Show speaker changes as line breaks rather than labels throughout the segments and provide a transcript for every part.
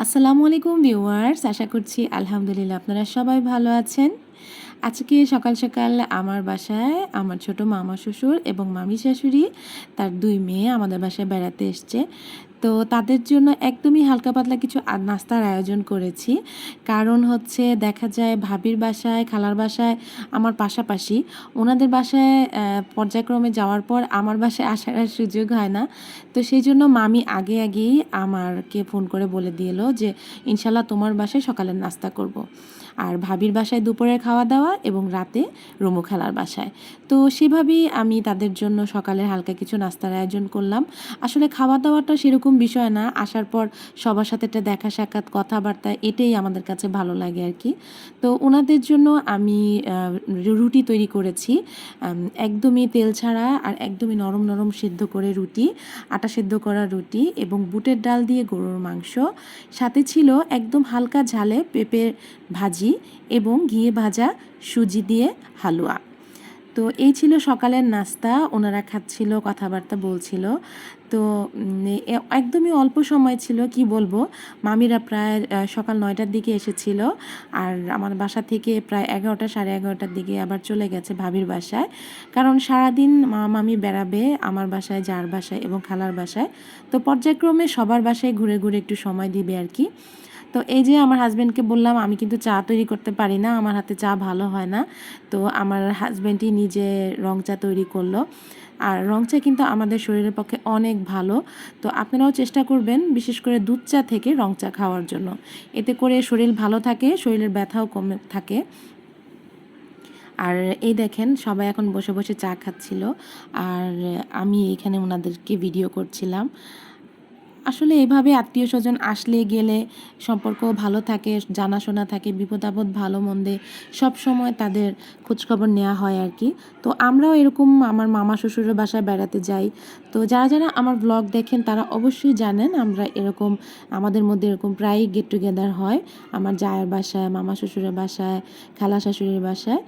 আসসালামু আলাইকুম ভিউয়ার্স, আশা করছি আলহামদুলিল্লাহ আপনারা সবাই ভালো আছেন। আজকে সকাল সকাল আমার বাসায় আমার ছোট মামা শ্বশুর এবং মামি শাশুড়ি তার 2 মেয়ে আমাদের বাসায় বেড়াতে এসছে। তো তাদের জন্য একদমই হালকা পাতলা কিছু নাস্তার আয়োজন করেছি। কারণ হচ্ছে দেখা যায় ভাবির বাসায়, খালার বাসায় আমার পাশাপাশি, ওনাদের বাসায় পর্যায়ক্রমে যাওয়ার পর আমার বাসায় আসার আর সুযোগ হয় না। তো সেই জন্য মামি আগেই আমাকে ফোন করে বলে দিল যে ইনশাল্লাহ তোমার বাসায় সকালের নাস্তা করব। আর ভাবির বাসায় দুপুরের খাওয়া দাওয়া এবং রাতে রুমু খালার বাসায়। তো সেভাবেই আমি তাদের জন্য সকালের হালকা কিছু নাস্তার আয়োজন করলাম। আসলে খাওয়া দাওয়াটা সেরকম বিষয় না, আসার পর সবার সাথে একটা দেখা সাক্ষাৎ কথাবার্তা, এটাই আমাদের কাছে ভালো লাগে আর কি। তো ওনাদের জন্য আমি রুটি তৈরি করেছি, একদমই তেল ছাড়া আর একদমই নরম নরম সেদ্ধ করে রুটি, আটা সেদ্ধ করা রুটি এবং বুটের ডাল দিয়ে গরুর মাংস, সাথে ছিল একদম হালকা ঝালে পেঁপে ভাজি এবং ঘিয়ে ভাজা সুজি দিয়ে হালুয়া। তো এই ছিল সকালের নাস্তা। ওনারা খাচ্ছিল, কথাবার্তা বলছিল। তো একদমই অল্প সময় ছিল, কি বলবো, মামিরা প্রায় সকাল 9টার দিকে এসেছিল। আর আমার বাসা থেকে প্রায় 11টা সাড়ে 11টার দিকে আবার চলে গেছে ভাবির বাসায়। কারণ সারাদিন মামি বেড়াবে আমার বাসায়, যার বাসায় এবং খালার বাসায়। তো পর্যায়ক্রমে সবার বাসায় ঘুরে ঘুরে একটু সময় দিবে আর কি। তো এই যে আমার হাজব্যান্ডকে বললাম আমি কিন্তু চা তৈরি করতে পারি না, আমার হাতে চা ভালো হয় না। তো আমার হাজব্যান্ডই নিজে রং চা তৈরি করলো। আর রং চা কিন্তু আমাদের শরীরের পক্ষে অনেক ভালো। তো আপনারাও চেষ্টা করবেন বিশেষ করে দুধ চা থেকে রং চা খাওয়ার জন্য। এতে করে শরীর ভালো থাকে, শরীরের ব্যথাও কমে থাকে। আর এই দেখেন সবাই এখন বসে বসে চা খাচ্ছিল আর আমি এখানে ওনাদেরকে ভিডিও করছিলাম। আসলে এভাবে আত্মীয় স্বজন আসলে গেলে সম্পর্ক ভালো থাকে, জানাশোনা থাকে, বিপদ আপদ ভালো মন্দে সব সময় তাদের খোঁজখবর নেওয়া হয় আর কি। তো আমরাও এরকম আমার মামা শ্বশুরের বাসায় বেড়াতে যাই। তো যারা যারা আমার ব্লগ দেখেন তারা অবশ্যই জানেন আমরা এরকম, আমাদের মধ্যে এরকম প্রায়ই গেট টুগেদার হয় আমার জায়ের বাসায়, মামা শ্বশুরের বাসায়, খালা শাশুড়ির বাসায়।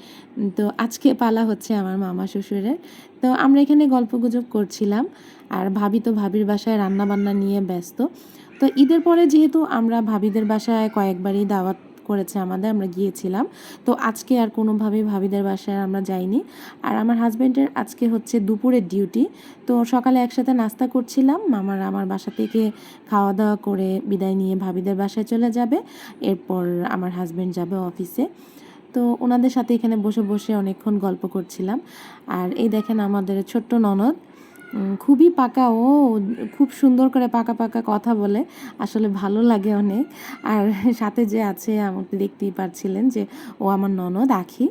তো আজকে পালা হচ্ছে আমার মামা শ্বশুরের। তো আমরা এখানে গল্পগুজব করছিলাম আর ভাবি তো ভাবির বাসায় রান্না বান্না নিয়ে ব্যস্ত। তো ঈদের পরে যেহেতু আমরা ভাবিদের বাসায় কয়েকবারই দাওয়াত করেছে আমাদের, আমরা গিয়েছিলাম। তো আজকে আর কোনোভাবেই ভাবিদের বাসায় আমরা যাইনি। আর আমার হাজব্যান্ডের আজকে হচ্ছে দুপুরের ডিউটি। তো সকালে একসাথে নাস্তা করছিলাম, মামারা আমার বাসা থেকে খাওয়া দাওয়া করে বিদায় নিয়ে ভাবিদের বাসায় চলে যাবে। এরপর আমার হাজব্যান্ড যাবে অফিসে। তো ওনাদের সাথে এখানে বসে বসে অনেকক্ষণ গল্প করছিলাম। আর এই দেখেন আমাদের ছোট্ট ননদ, খুবই পাকা, ও খুব সুন্দর করে পাকা পাকা কথা বলে, আসলে ভালো লাগে অনেক। আর সাথে যে আছে আমাকে দেখতেই পারছিলেন যে ও আমার ননদ আখি।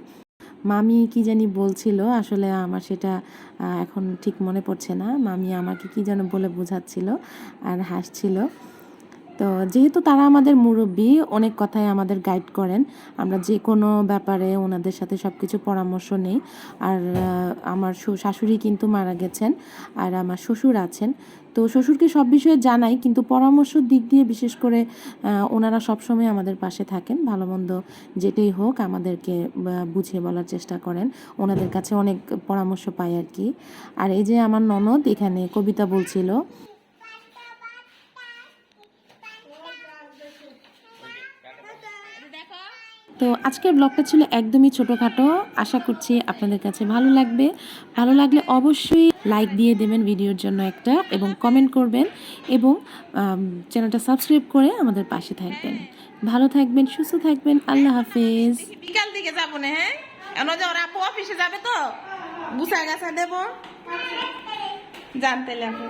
মামি কি জানি বলছিল, আসলে আমার সেটা এখন ঠিক মনে পড়ছে না। মামি আমাকে কি যেন বলে বোঝাচ্ছিল আর হাসছিল। তো যেহেতু তারা আমাদের মুরব্বি, অনেক কথাই আমাদের গাইড করেন, আমরা যে কোনো ব্যাপারে ওনাদের সাথে সব কিছু পরামর্শ নেই। আর আমার শাশুড়ি কিন্তু মারা গেছেন আর আমার শ্বশুর আছেন। তো শ্বশুরকে সব বিষয়ে জানাই, কিন্তু পরামর্শের দিক দিয়ে বিশেষ করে ওনারা সবসময় আমাদের পাশে থাকেন, ভালো মন্দ যেটাই হোক আমাদেরকে বুঝিয়ে বলার চেষ্টা করেন। ওনাদের কাছে অনেক পরামর্শ পাই আর কি। আর এই যে আমার ননদ এখানে কবিতা বলছিল। তো আজকের ব্লগটা ছিল একদমই ছোটোখাটো, আশা করছি আপনাদের কাছে ভালো লাগবে। ভালো লাগলে অবশ্যই লাইক দিয়ে দেবেন ভিডিওর জন্য একটা, এবং কমেন্ট করবেন এবং চ্যানেলটা সাবস্ক্রাইব করে আমাদের পাশে থাকবেন। ভালো থাকবেন, সুস্থ থাকবেন, আল্লাহ হাফেজ।
বিকাল দিকে যাবো না, হ্যাঁ এনে যে ওরা আপু অফিসে যাবে তো গুছা গাছা দেবো জানতে লাগবে।